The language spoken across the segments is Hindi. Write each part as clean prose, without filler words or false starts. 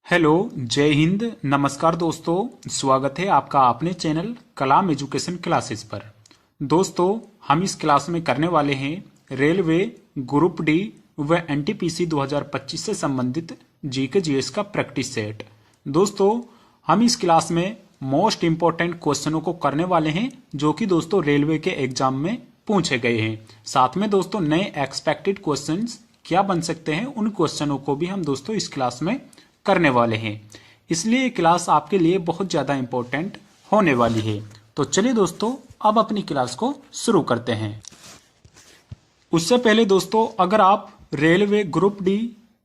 हेलो, जय हिंद, नमस्कार दोस्तों। स्वागत है आपका अपने चैनल कलाम एजुकेशन क्लासेस पर। दोस्तों, हम इस क्लास में करने वाले हैं रेलवे ग्रुप डी व एनटीपीसी 2025 से संबंधित जीके जीएस का प्रैक्टिस सेट। दोस्तों, हम इस क्लास में मोस्ट इंपॉर्टेंट क्वेश्चनों को करने वाले हैं जो कि दोस्तों रेलवे के एग्जाम में पूछे गए हैं। साथ में दोस्तों नए एक्सपेक्टेड क्वेश्चंस क्या बन सकते हैं, उन क्वेश्चनों को भी हम दोस्तों इस क्लास में करने वाले हैं। इसलिए ये क्लास आपके लिए बहुत ज्यादा इंपॉर्टेंट होने वाली है। तो चलिए दोस्तों, अब अपनी क्लास को शुरू करते हैं। उससे पहले दोस्तों, अगर आप रेलवे ग्रुप डी,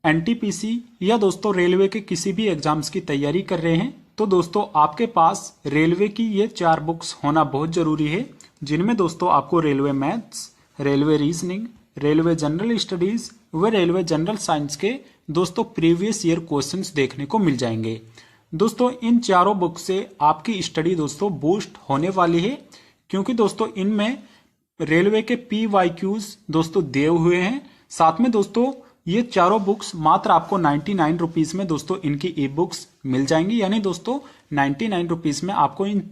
एनटीपीसी या दोस्तों रेलवे के किसी भी एग्जाम्स की तैयारी कर रहे हैं तो दोस्तों आपके पास रेलवे की ये 4 बुक्स होना बहुत जरूरी है, जिनमें दोस्तों आपको railway maths, railway reasoning, railway general studies व रेलवे जनरल साइंस के दोस्तों प्रीवियस ईयर क्वेश्चंस देखने को मिल जाएंगे। दोस्तों इन चारों बुक से आपकी स्टडी दोस्तों बूस्ट होने वाली है, क्योंकि दोस्तों इनमें रेलवे के PYQs दोस्तों दिए हुए हैं। साथ में दोस्तों ये चारों बुक्स मात्र आपको 99 रुपीज में दोस्तों इनकी ई बुक्स मिल जाएंगी, यानी दोस्तों 99 रुपीज में आपको इन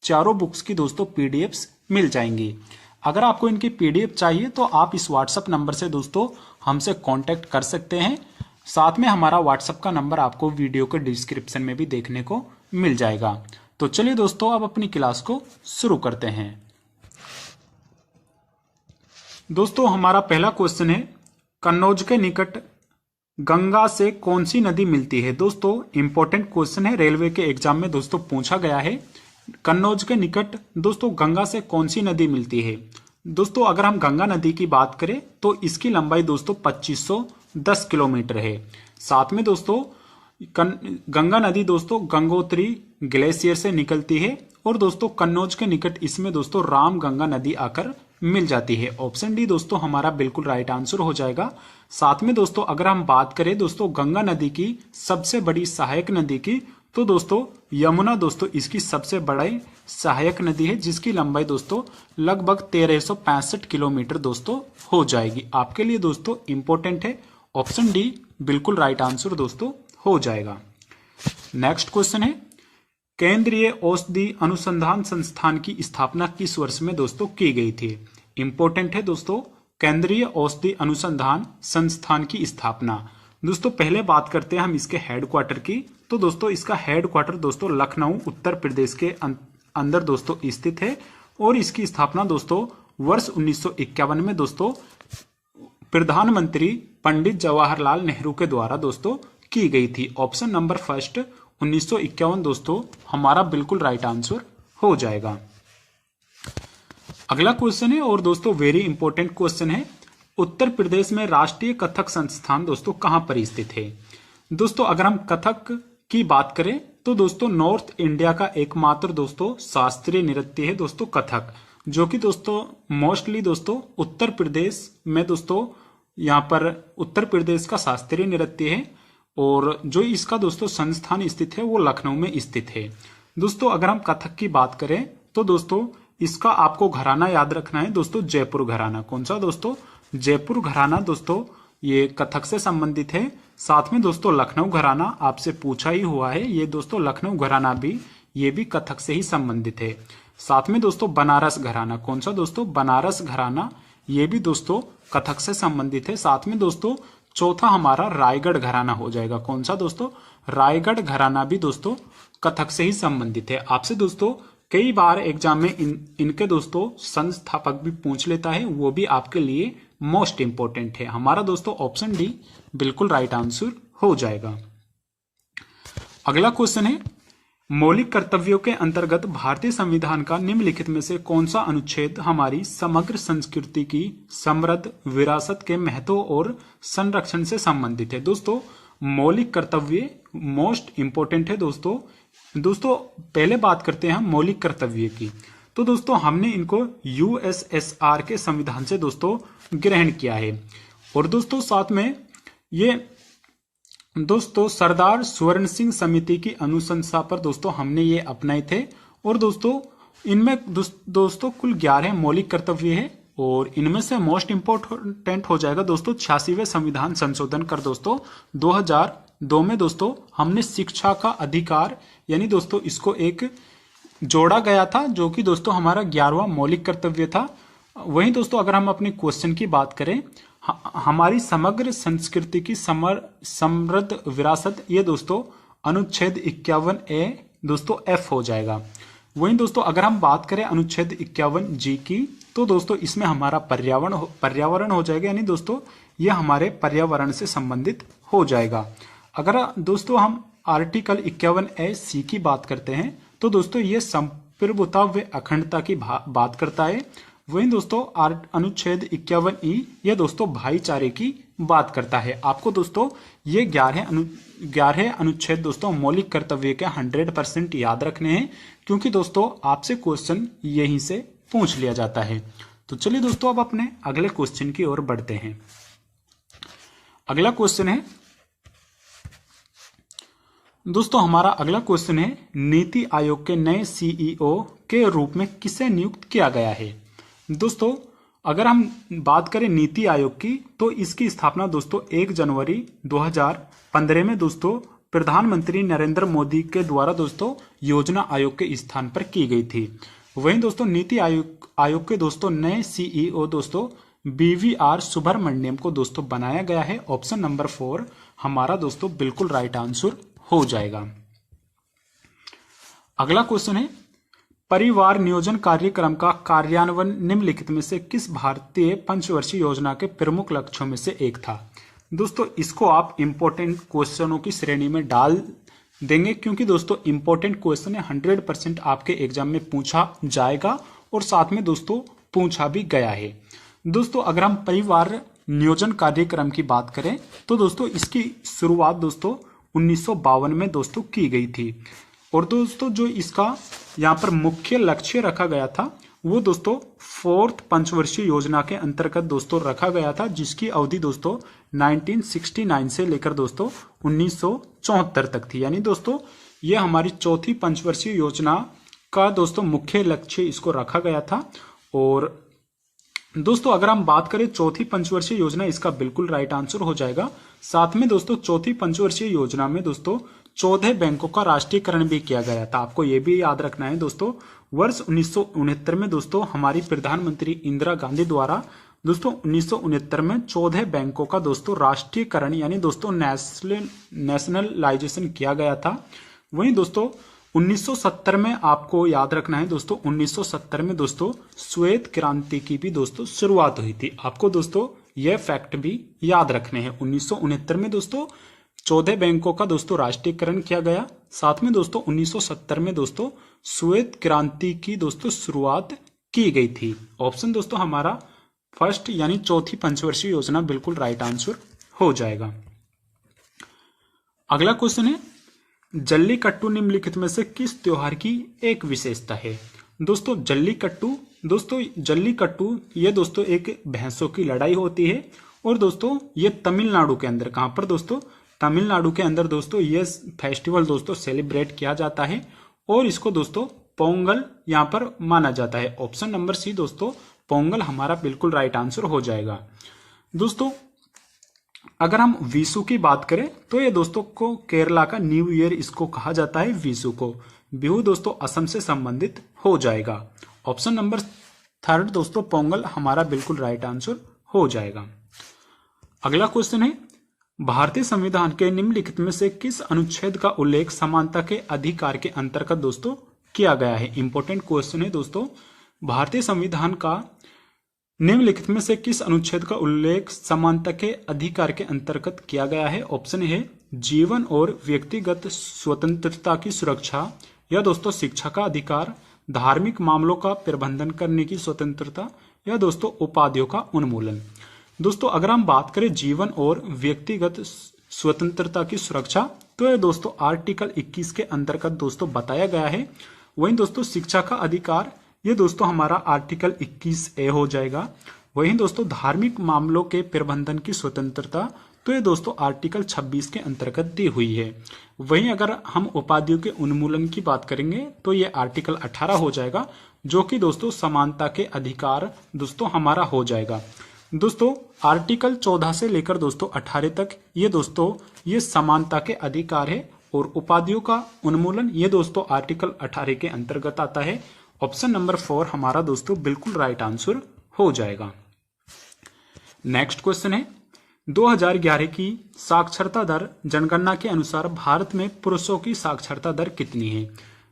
चारों बुक्स की दोस्तों PDFs मिल जाएंगी। अगर आपको इनकी PDF चाहिए तो आप इस व्हाट्सएप नंबर से दोस्तों हमसे कांटेक्ट कर सकते हैं। साथ में हमारा व्हाट्सएप का नंबर आपको वीडियो के डिस्क्रिप्शन में भी देखने को मिल जाएगा। तो चलिए दोस्तों, अब अपनी क्लास को शुरू करते हैं। दोस्तों हमारा पहला क्वेश्चन है, कन्नौज के निकट गंगा से कौन सी नदी मिलती है। दोस्तों इंपॉर्टेंट क्वेश्चन है, रेलवे के एग्जाम में दोस्तों पूछा गया है। कन्नौज के निकट दोस्तों गंगा से कौन सी नदी मिलती है। दोस्तों अगर हम गंगा नदी की बात करें तो इसकी लंबाई दोस्तों 2510 किलोमीटर है। साथ में दोस्तों गंगा नदी दोस्तों गंगोत्री ग्लेशियर से निकलती है और दोस्तों कन्नौज के निकट इसमें दोस्तों राम गंगा नदी आकर मिल जाती है। ऑप्शन डी दोस्तों हमारा बिल्कुल राइट आंसर हो जाएगा। साथ में दोस्तों अगर हम बात करें दोस्तों गंगा नदी की सबसे बड़ी सहायक नदी की, तो दोस्तों यमुना दोस्तों इसकी सबसे बड़ी सहायक नदी है, जिसकी लंबाई दोस्तों लगभग 1365 किलोमीटर दोस्तों हो जाएगी। आपके लिए दोस्तों इंपॉर्टेंट है, ऑप्शन डी बिल्कुल राइट आंसर दोस्तों हो जाएगा। नेक्स्ट क्वेश्चन है, केंद्रीय औषधि अनुसंधान संस्थान की स्थापना किस वर्ष में दोस्तों की गई थी। इंपॉर्टेंट है दोस्तों, केंद्रीय औषधि अनुसंधान संस्थान की स्थापना। दोस्तों पहले बात करते हैं हम इसके हेडक्वार्टर की। तो दोस्तों इसका हेडक्वार्टर दोस्तों लखनऊ उत्तर प्रदेश के अंदर दोस्तों स्थित है और इसकी स्थापना दोस्तों वर्ष 1951 में दोस्तों प्रधानमंत्री पंडित जवाहरलाल नेहरू के द्वारा दोस्तों की गई थी। ऑप्शन नंबर फर्स्ट 1951 दोस्तों हमारा बिल्कुल राइट आंसर हो जाएगा। अगला क्वेश्चन है और दोस्तों वेरी इंपॉर्टेंट क्वेश्चन है, उत्तर प्रदेश में राष्ट्रीय कथक संस्थान दोस्तों कहां पर स्थित है। दोस्तों अगर हम कथक की बात करें तो दोस्तों नॉर्थ इंडिया का एकमात्र दोस्तों शास्त्रीय नृत्य है दोस्तों कथक, जो कि दोस्तों मोस्टली दोस्तों उत्तर प्रदेश में दोस्तों यहाँ पर उत्तर प्रदेश का शास्त्रीय नृत्य है और जो इसका दोस्तों संस्थान स्थित है वो लखनऊ में स्थित है। दोस्तों अगर हम कथक की बात करें तो दोस्तों इसका आपको घराना याद रखना है दोस्तों, जयपुर घराना। कौन सा दोस्तों, जयपुर घराना दोस्तों ये कथक से संबंधित है। साथ में दोस्तों लखनऊ घराना आपसे पूछा ही हुआ है, ये दोस्तों लखनऊ घराना भी ये भी कथक से ही संबंधित है। साथ में दोस्तों बनारस घराना, कौन सा दोस्तों, बनारस घराना ये भी दोस्तों कथक से संबंधित है। साथ में दोस्तों चौथा हमारा रायगढ़ घराना हो जाएगा। कौन सा दोस्तों, रायगढ़ घराना भी दोस्तों कथक से ही संबंधित है। आपसे दोस्तों कई बार एग्जाम में इनके दोस्तों संस्थापक भी पूछ लेता है, वो भी आपके लिए मोस्ट इंपॉर्टेंट है। हमारा दोस्तों ऑप्शन डी बिल्कुल राइट आंसर हो जाएगा। अगला क्वेश्चन है, मौलिक कर्तव्यों के अंतर्गत भारतीय संविधान का निम्नलिखित में से कौन सा अनुच्छेद हमारी समग्र संस्कृति की समृद्ध विरासत के महत्व और संरक्षण से संबंधित है। दोस्तों मौलिक कर्तव्य मोस्ट इंपॉर्टेंट है दोस्तों। दोस्तों पहले बात करते हैं हम मौलिक कर्तव्य की। तो दोस्तों हमने इनको USSR के संविधान से दोस्तों ग्रहण किया है और दोस्तों साथ में ये दोस्तों सरदार स्वर्ण सिंह समिति की अनुशंसा पर दोस्तों हमने ये अपनाए थे और दोस्तों इनमें दोस्तों कुल 11 मौलिक कर्तव्य है और इनमें से मोस्ट इंपॉर्टेंट हो जाएगा दोस्तों 86वें संविधान संशोधन कर दोस्तों दो में दोस्तों हमने शिक्षा का अधिकार यानी दोस्तों इसको एक जोड़ा गया था, जो कि दोस्तों हमारा 11वां मौलिक कर्तव्य था। वहीं दोस्तों अगर हम अपने क्वेश्चन की बात करें, हमारी समग्र संस्कृति की समृद्ध विरासत, ये दोस्तों अनुच्छेद 51A दोस्तों F हो जाएगा। वहीं दोस्तों अगर हम बात करें अनुच्छेद 51G की, तो दोस्तों इसमें हमारा पर्यावरण हो जाएगा, यानी दोस्तों यह हमारे पर्यावरण से संबंधित हो जाएगा। अगर दोस्तों हम आर्टिकल 51A(C) की बात करते हैं, तो दोस्तों ये संप्रभुता व अखंडता की बात करता है। वहीं दोस्तों अनुच्छेद 51E यह दोस्तों भाईचारे की बात करता है। आपको दोस्तों ये 11 अनुच्छेद दोस्तों मौलिक कर्तव्य के 100% याद रखने हैं, क्योंकि दोस्तों आपसे क्वेश्चन यहीं से पूछ लिया जाता है। तो चलिए दोस्तों अब अपने अगले क्वेश्चन की ओर बढ़ते हैं। अगला क्वेश्चन है दोस्तों, हमारा अगला क्वेश्चन है, नीति आयोग के नए CEO के रूप में किसे नियुक्त किया गया है। दोस्तों अगर हम बात करें नीति आयोग की, तो इसकी स्थापना दोस्तों 1 जनवरी 2015 में दोस्तों प्रधानमंत्री नरेंद्र मोदी के द्वारा दोस्तों योजना आयोग के स्थान पर की गई थी। वहीं दोस्तों नीति आयोग के दोस्तों नए CEO दोस्तों BVR सुब्रमण्यम को दोस्तों बनाया गया है। ऑप्शन नंबर 4 हमारा दोस्तों बिल्कुल राइट आंसर हो जाएगा। अगला क्वेश्चन है, परिवार नियोजन कार्यक्रम का कार्यान्वयन निम्नलिखित में से किस भारतीय पंचवर्षीय योजना के प्रमुख लक्ष्यों में से एक था। दोस्तों इसको आप इंपॉर्टेंट क्वेश्चनों की श्रेणी में डाल देंगे, क्योंकि दोस्तों इंपॉर्टेंट क्वेश्चन है, 100% आपके एग्जाम में पूछा जाएगा और साथ में दोस्तों पूछा भी गया है। दोस्तों अगर हम परिवार नियोजन कार्यक्रम की बात करें, तो दोस्तों इसकी शुरुआत दोस्तों 1952 में दोस्तों की गई थी। और दोस्तों जो इसका यहाँ पर मुख्य लक्ष्य रखा गया था, वो दोस्तों 4th पंचवर्षीय योजना के अंतर्गत दोस्तों रखा गया था, जिसकी अवधि दोस्तों 1969 से लेकर दोस्तों 1974 तक थी। यानी दोस्तों ये हमारी 4थी पंचवर्षीय योजना का दोस्तों मुख्य लक्ष्य इसको रखा गया था। और दोस्तों अगर हम बात करें 4थी पंचवर्षीय योजना, इसका बिल्कुल राइट आंसर हो जाएगा। साथ में दोस्तों 4थी पंचवर्षीय योजना में दोस्तों 14 बैंकों का राष्ट्रीयकरण भी किया गया था। आपको यह भी याद रखना है दोस्तों, वर्ष 1969 में दोस्तों हमारी प्रधानमंत्री इंदिरा गांधी द्वारा दोस्तों 1969 में 14 बैंकों का दोस्तों राष्ट्रीयकरण यानी दोस्तों नेशनलाइजेशन किया गया था। वहीं दोस्तों 1970 में आपको याद रखना है दोस्तों, 1970 में दोस्तों श्वेत क्रांति की भी दोस्तों शुरुआत हुई थी। आपको दोस्तों यह फैक्ट भी याद रखने हैं। 1969 में दोस्तों 14 बैंकों का दोस्तों राष्ट्रीयकरण किया गया। साथ में दोस्तों 1970 में दोस्तों श्वेत क्रांति की दोस्तों शुरुआत की गई थी। ऑप्शन दोस्तों हमारा फर्स्ट यानी 4थी पंचवर्षीय योजना बिल्कुल राइट आंसर हो जाएगा। अगला क्वेश्चन है, जल्लीकट्टू निम्नलिखित में से किस त्योहार की एक विशेषता है। दोस्तों जल्लीकट्टू ये दोस्तों एक भैंसों की लड़ाई होती है। और दोस्तों ये तमिलनाडु के अंदर, कहां पर दोस्तों, तमिलनाडु के अंदर दोस्तों ये फेस्टिवल दोस्तों सेलिब्रेट किया जाता है और इसको दोस्तों पोंगल यहां पर माना जाता है। ऑप्शन नंबर सी दोस्तों पोंगल हमारा बिल्कुल राइट आंसर हो जाएगा। दोस्तों अगर हम विशु की बात करें, तो ये दोस्तों को केरला का न्यू ईयर इसको कहा जाता है विशु को। बिहू दोस्तों असम से संबंधित हो जाएगा। ऑप्शन नंबर 3 दोस्तों पोंगल हमारा बिल्कुल राइट आंसर हो जाएगा। अगला क्वेश्चन है, भारतीय संविधान के निम्नलिखित में से किस अनुच्छेद का उल्लेख समानता के अधिकार के अंतर्गत दोस्तों किया गया है। इंपॉर्टेंट क्वेश्चन है दोस्तों, भारतीय संविधान का निम्नलिखित में से किस अनुच्छेद का उल्लेख समानता के अधिकार के अंतर्गत किया गया है। ऑप्शन है जीवन और व्यक्तिगत स्वतंत्रता की सुरक्षा, या दोस्तों शिक्षा का अधिकार, धार्मिक मामलों का प्रबंधन करने की स्वतंत्रता, या दोस्तों उपाधियों का उन्मूलन। दोस्तों अगर हम बात करें जीवन और व्यक्तिगत स्वतंत्रता की सुरक्षा, तो ये दोस्तों आर्टिकल 21 के अंतर्गत दोस्तों बताया गया है। वहीं दोस्तों शिक्षा का अधिकार ये दोस्तों हमारा आर्टिकल 21A हो जाएगा। वहीं दोस्तों धार्मिक मामलों के प्रबंधन की स्वतंत्रता, तो ये दोस्तों आर्टिकल 26 के अंतर्गत दी हुई है। वहीं अगर हम उपाधियों के उन्मूलन की बात करेंगे, तो ये आर्टिकल 18 हो जाएगा, जो कि दोस्तों समानता के अधिकार दोस्तों हमारा हो जाएगा। दोस्तों आर्टिकल 14 से लेकर दोस्तों 18 तक ये दोस्तों ये समानता के अधिकार है और उपाधियों का उन्मूलन ये दोस्तों आर्टिकल 18 के अंतर्गत आता है। ऑप्शन नंबर 4 हमारा दोस्तों बिल्कुल राइट आंसर हो जाएगा। नेक्स्ट क्वेश्चन है 2011 की साक्षरता दर जनगणना के अनुसार भारत में पुरुषों की साक्षरता दर कितनी है।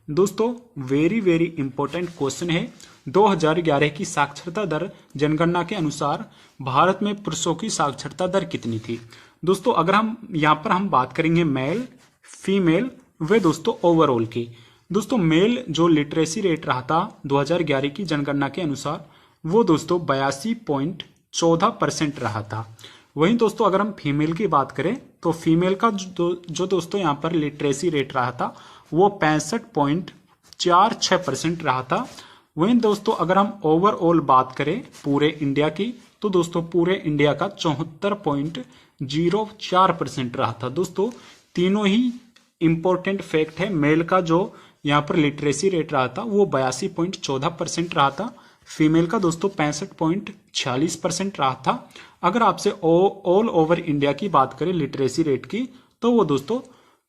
दोस्तों वेरी वेरी इंपॉर्टेंट क्वेश्चन है। 2011 की साक्षरता दर जनगणना के अनुसार भारत में पुरुषों की साक्षरता दर कितनी थी। दोस्तों अगर हम यहाँ पर हम बात करेंगे मेल फीमेल वे दोस्तों ओवरऑल की, दोस्तों मेल जो लिटरेसी रेट रहा था 2011 की जनगणना के अनुसार वो दोस्तों 82.14% रहा था। वहीं दोस्तों अगर हम फीमेल की बात करें तो फीमेल का जो दोस्तों यहाँ पर लिटरेसी रेट रहा था वो 65.46% रहा था। वहीं दोस्तों अगर हम ओवरऑल बात करें पूरे इंडिया की तो दोस्तों पूरे इंडिया का 74.04% रहा था। दोस्तों तीनों ही इंपॉर्टेंट फैक्ट है। मेल का जो यहाँ पर लिटरेसी रेट रहा था वो 82.14% रहा था। फीमेल का दोस्तों 65.46% रहा था। अगर आपसे ऑल ओवर इंडिया की बात करें लिटरेसी रेट की तो वो दोस्तों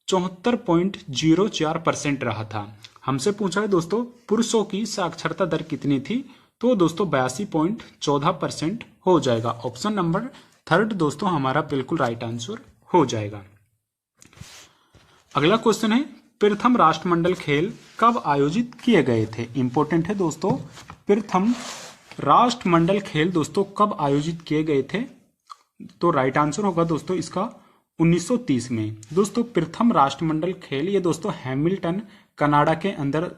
74.04% रहा था। हमसे पूछा है दोस्तों पुरुषों की साक्षरता दर कितनी थी तो दोस्तों 82.14% हो जाएगा। ऑप्शन नंबर 3 दोस्तों हमारा बिल्कुल राइट आंसर हो जाएगा। अगला क्वेश्चन है प्रथम राष्ट्रमंडल खेल कब आयोजित किए गए थे। इंपॉर्टेंट है दोस्तों प्रथम राष्ट्रमंडल खेल दोस्तों कब आयोजित किए गए थे तो राइट आंसर होगा दोस्तों इसका 1930 में। दोस्तों प्रथम राष्ट्रमंडल खेल ये दोस्तों हैमिल्टन कनाडा के अंदर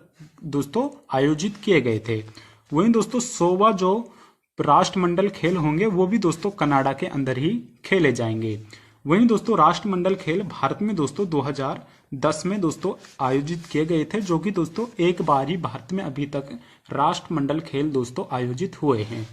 दोस्तों आयोजित किए गए थे। वहीं दोस्तों 100वां जो राष्ट्रमंडल खेल होंगे वो भी दोस्तों कनाडा के अंदर ही खेले जाएंगे। वहीं दोस्तों राष्ट्रमंडल खेल भारत में दोस्तों 2010 में दोस्तों आयोजित किए गए थे, जो कि दोस्तों एक बार ही भारत में अभी तक राष्ट्रमंडल खेल दोस्तों आयोजित हुए हैं।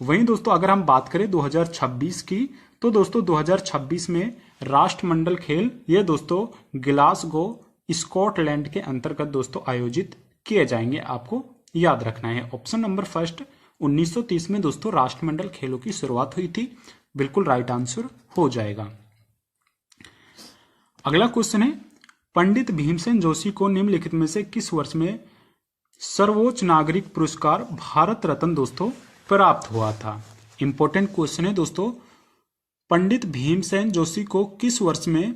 वहीं दोस्तों अगर हम बात करें 2026 की तो दोस्तों 2026 में राष्ट्रमंडल खेल ये दोस्तों ग्लासगो स्कॉटलैंड के अंतर्गत दोस्तों आयोजित किए जाएंगे। आपको याद रखना है। ऑप्शन नंबर 1 1930 में दोस्तों राष्ट्रमंडल खेलों की शुरुआत हुई थी, बिल्कुल राइट आंसर हो जाएगा। अगला क्वेश्चन है पंडित भीमसेन जोशी को निम्नलिखित में से किस वर्ष में सर्वोच्च नागरिक पुरस्कार भारत रत्न दोस्तों प्राप्त हुआ था। इंपॉर्टेंट क्वेश्चन है दोस्तों पंडित भीमसेन जोशी को किस वर्ष में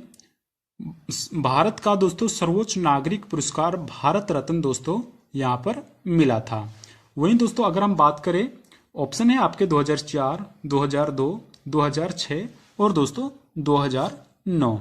भारत का दोस्तों सर्वोच्च नागरिक पुरस्कार भारत रत्न दोस्तों यहां पर मिला था। वहीं दोस्तों अगर हम बात करें ऑप्शन है आपके 2004, 2002, 2006 और दोस्तों 2009।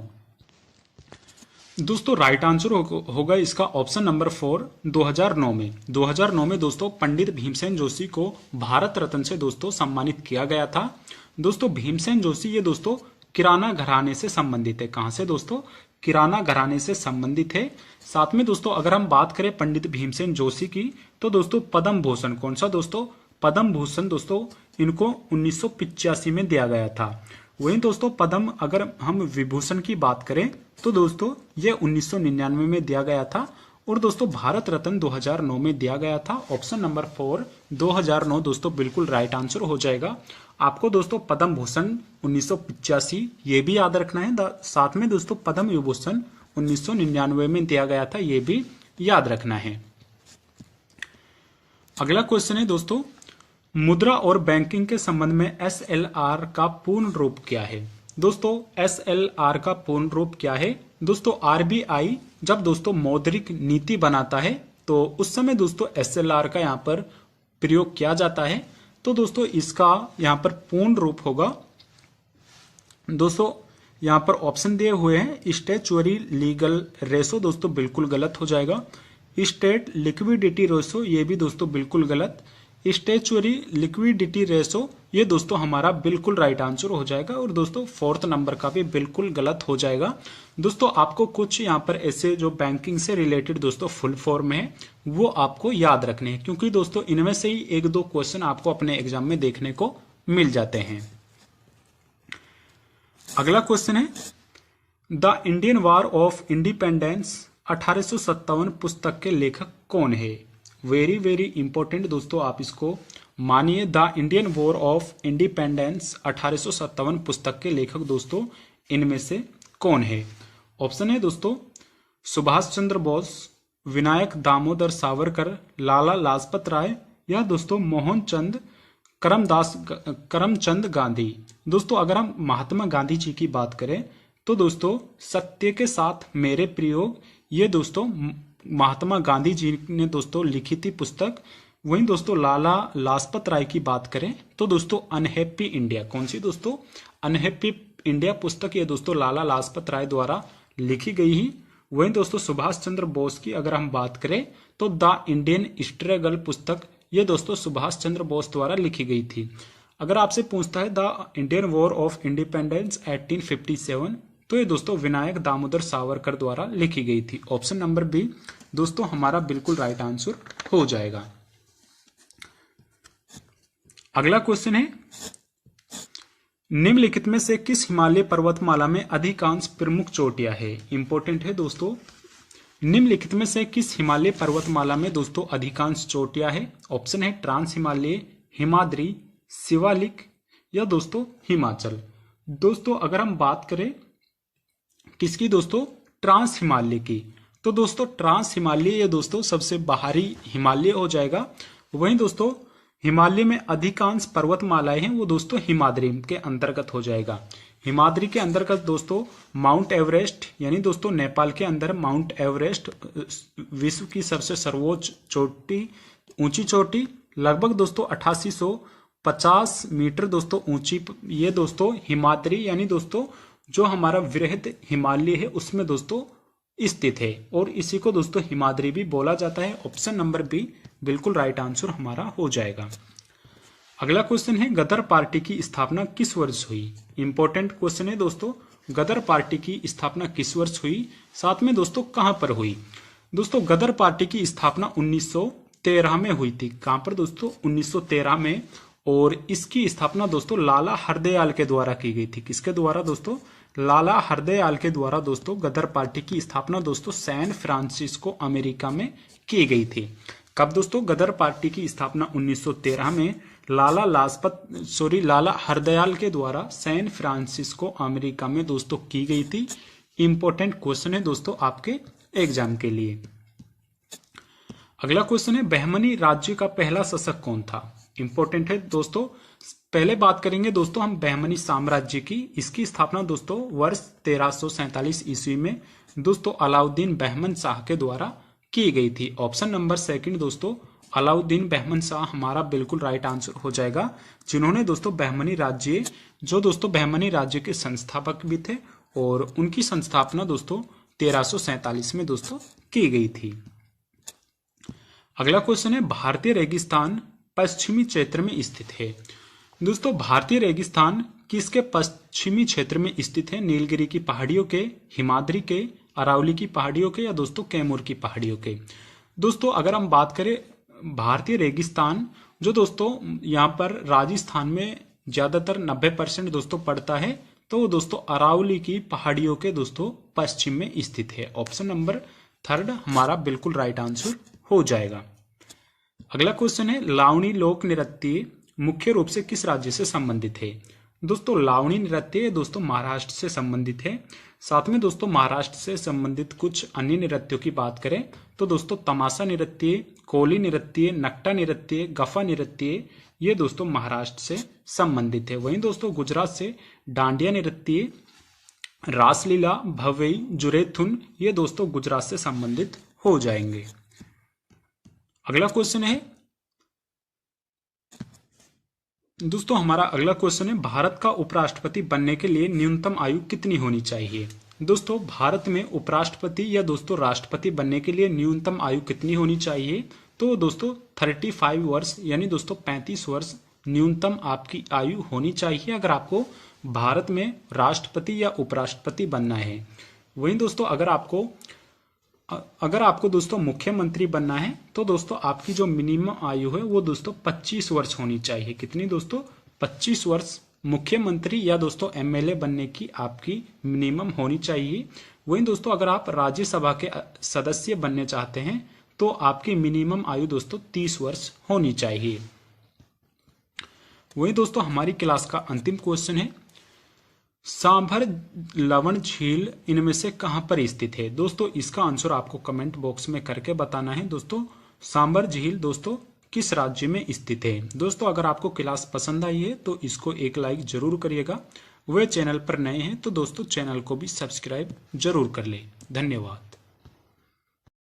दोस्तों राइट आंसर होगा इसका ऑप्शन नंबर 4 2009 में। 2009 में दोस्तों पंडित भीमसेन जोशी को भारत रत्न से दोस्तों सम्मानित किया गया था। दोस्तों भीमसेन जोशी ये दोस्तों किराना घराने से संबंधित है। कहां से दोस्तों? किराना घराने से संबंधित है। साथ में दोस्तों अगर हम बात करें पंडित भीमसेन जोशी की तो दोस्तों पद्म भूषण, कौन सा दोस्तों? पद्म भूषण दोस्तों इनको 1985 में दिया गया था। वहीं दोस्तों पद्म अगर हम विभूषण की बात करें तो दोस्तों ये 1999 में दिया गया था। और दोस्तों भारत रत्न 2009 में दिया गया था। ऑप्शन नंबर 4 2009 दोस्तों बिल्कुल राइट आंसर हो जाएगा। आपको दोस्तों पद्म भूषण 1985 ये भी याद रखना है। साथ में दोस्तों पद्म विभूषण 1999 में दिया गया था, ये भी याद रखना है। अगला क्वेश्चन है दोस्तों मुद्रा और बैंकिंग के संबंध में SLR का पूर्ण रूप क्या है। दोस्तों SLR का पूर्ण रूप क्या है? दोस्तों RBI जब दोस्तों मौद्रिक नीति बनाता है तो उस समय दोस्तों SLR का यहाँ पर प्रयोग किया जाता है। तो दोस्तों इसका यहाँ पर पूर्ण रूप होगा दोस्तों यहाँ पर ऑप्शन दिए हुए हैं स्टैच्यूअरी लीगल रेशो, दोस्तों बिल्कुल गलत हो जाएगा। स्टेट लिक्विडिटी रेशो ये भी दोस्तों बिल्कुल गलत। स्टैच्यूअरी लिक्विडिटी रेशो ये दोस्तों हमारा बिल्कुल राइट आंसर हो जाएगा। और दोस्तों 4th नंबर का भी बिल्कुल गलत हो जाएगा। दोस्तों आपको कुछ यहाँ पर ऐसे जो बैंकिंग से रिलेटेड दोस्तों फुल फॉर्म है वो आपको याद रखने हैं, क्योंकि दोस्तों इनमें से ही 1-2 क्वेश्चन आपको अपने एग्जाम में देखने को मिल जाते हैं। अगला क्वेश्चन है the Indian war of independence 1857 पुस्तक के लेखक कौन है। वेरी वेरी इंपॉर्टेंट दोस्तों, आप इसको मानिए the Indian war of independence 1857 पुस्तक के लेखक दोस्तों इनमें से कौन है? ऑप्शन है दोस्तों सुभाष चंद्र बोस, विनायक दामोदर सावरकर, लाला लाजपत राय या दोस्तों मोहनचंद करमचंद गांधी। दोस्तों अगर हम महात्मा गांधी जी की बात करें तो दोस्तों सत्य के साथ मेरे प्रयोग, ये दोस्तों महात्मा गांधी जी ने दोस्तों लिखी थी पुस्तक। वहीं दोस्तों लाला लाजपत राय की बात करें तो दोस्तों अनहैप्पी इंडिया, कौन सी दोस्तों? अनहैप्पी इंडिया पुस्तक ये दोस्तों लाला लाजपत राय द्वारा लिखी गई है। वहीं दोस्तों सुभाष चंद्र बोस की अगर हम बात करें तो द इंडियन स्ट्रगल पुस्तक ये दोस्तों सुभाष चंद्र बोस द्वारा लिखी गई थी। अगर आपसे पूछता है the Indian war of independence 1857 तो ये दोस्तों विनायक दामोदर सावरकर द्वारा लिखी गई थी। ऑप्शन नंबर बी दोस्तों हमारा बिल्कुल राइट आंसर हो जाएगा। अगला क्वेश्चन है निम्नलिखित में से किस हिमालय पर्वतमाला में अधिकांश प्रमुख चोटियां है? इंपॉर्टेंट है दोस्तों, निम्नलिखित में से किस हिमालय पर्वतमाला में दोस्तों अधिकांश चोटियां है? ऑप्शन है ट्रांस हिमालय, हिमाद्री, शिवालिक या दोस्तों हिमाचल। दोस्तों अगर हम बात करें किसकी दोस्तों? ट्रांस हिमालय की, तो दोस्तों ट्रांस हिमालय ये दोस्तों सबसे बाहरी हिमालय हो जाएगा। वहीं दोस्तों हिमालय में अधिकांश पर्वतमालाएं हैं वो दोस्तों हिमाद्री के अंतर्गत हो जाएगा। हिमाद्री के अंतर्गत दोस्तों माउंट एवरेस्ट यानी दोस्तों नेपाल के अंदर माउंट एवरेस्ट विश्व की सबसे सर्वोच्च चोटी, ऊंची चोटी, लगभग दोस्तों 8850 मीटर दोस्तों ऊंची, ये दोस्तों हिमाद्री यानी दोस्तों जो हमारा वृहद हिमालय है उसमें दोस्तों स्थित है और इसी को दोस्तों हिमाद्री भी बोला जाता है। ऑप्शन नंबर बी बिल्कुल राइट आंसर हमारा हो जाएगा। अगला क्वेश्चन है गदर पार्टी की स्थापना किस वर्ष हुई? इंपॉर्टेंट क्वेश्चन है दोस्तों, गदर पार्टी की स्थापना किस वर्ष हुई, साथ में दोस्तों कहां पर हुई? दोस्तों गदर पार्टी की स्थापना 1913 में हुई थी। कहां पर दोस्तों? 1913 में। और इसकी स्थापना दोस्तों लाला हरदयाल के द्वारा की गई थी। किसके द्वारा दोस्तों? लाला हरदयाल के द्वारा दोस्तों गदर पार्टी की स्थापना दोस्तों सैन फ्रांसिस्को अमेरिका में की गई थी। कब दोस्तों? गदर पार्टी की स्थापना 1913 में लाला हरदयाल के द्वारा सैन फ्रांसिस्को अमेरिका में दोस्तों की गई थी। इंपॉर्टेंट क्वेश्चन है दोस्तों आपके एग्जाम के लिए। अगला क्वेश्चन है बहमनी राज्य का पहला शासक कौन था? इंपॉर्टेंट है दोस्तों, पहले बात करेंगे दोस्तों हम बहमनी साम्राज्य की। इसकी स्थापना दोस्तों वर्ष 1347 ईस्वी में दोस्तों अलाउद्दीन बहमन शाह के द्वारा की गई थी। ऑप्शन नंबर सेकंड दोस्तों अलाउद्दीन बहमन शाह हमारा बिल्कुल राइट आंसर हो जाएगा, जिन्होंने दोस्तों बहमनी राज्य, जो दोस्तों बहमनी राज्य के संस्थापक भी थे और उनकी संस्थापना दोस्तों 1347 में दोस्तों की गई थी। अगला क्वेश्चन है भारतीय रेगिस्तान पश्चिमी क्षेत्र में स्थित है। दोस्तों भारतीय रेगिस्तान किसके पश्चिमी क्षेत्र में स्थित है? नीलगिरी की पहाड़ियों के, हिमाद्री के, अरावली की पहाड़ियों के या दोस्तों कैमूर की पहाड़ियों के? दोस्तों अगर हम बात करें भारतीय रेगिस्तान जो दोस्तों यहाँ पर राजस्थान में ज्यादातर 90% दोस्तों पड़ता है, तो वो दोस्तों अरावली की पहाड़ियों के दोस्तों पश्चिम में स्थित है। ऑप्शन नंबर थर्ड हमारा बिल्कुल राइट आंसर हो जाएगा। अगला क्वेश्चन है लावणी लोक नृत्य मुख्य रूप से किस राज्य से संबंधित है? दोस्तों लावणी नृत्य दोस्तों महाराष्ट्र से संबंधित है। साथ में दोस्तों महाराष्ट्र से संबंधित कुछ अन्य नृत्यों की बात करें तो दोस्तों तमाशा नृत्य, कोली नृत्य, नक्टा नृत्य, गफा नृत्य, ये दोस्तों महाराष्ट्र से संबंधित है। वहीं दोस्तों गुजरात से डांडिया नृत्य, रासलीला, भवई, जुरेथुन, ये दोस्तों गुजरात से संबंधित हो जाएंगे। अगला क्वेश्चन है दोस्तों हमारा अगला क्वेश्चन है भारत का उपराष्ट्रपति बनने के लिए न्यूनतम आयु कितनी होनी चाहिए? दोस्तों भारत में उपराष्ट्रपति या दोस्तों राष्ट्रपति बनने के लिए न्यूनतम आयु कितनी होनी चाहिए? तो दोस्तों 35 वर्ष यानी दोस्तों 35 वर्ष न्यूनतम आपकी आयु होनी चाहिए अगर आपको भारत में राष्ट्रपति या उपराष्ट्रपति बनना है। वहीं दोस्तों अगर आपको दोस्तों मुख्यमंत्री बनना है तो दोस्तों आपकी जो मिनिमम आयु है वो दोस्तों 25 वर्ष होनी चाहिए। कितनी दोस्तों? 25 वर्ष मुख्यमंत्री या दोस्तों एमएलए बनने की आपकी मिनिमम होनी चाहिए। वहीं दोस्तों अगर आप राज्यसभा के सदस्य बनने चाहते हैं तो आपकी मिनिमम आयु दोस्तों 30 वर्ष होनी चाहिए। वही दोस्तों हमारी क्लास का अंतिम क्वेश्चन है, सांभर लवण झील इनमें से कहां पर स्थित है। दोस्तों इसका आंसर आपको कमेंट बॉक्स में करके बताना है। दोस्तों सांभर झील दोस्तों किस राज्य में स्थित है। दोस्तों अगर आपको क्लास पसंद आई है तो इसको एक लाइक जरूर करिएगा। वे चैनल पर नए हैं तो दोस्तों चैनल को भी सब्सक्राइब जरूर कर ले। धन्यवाद।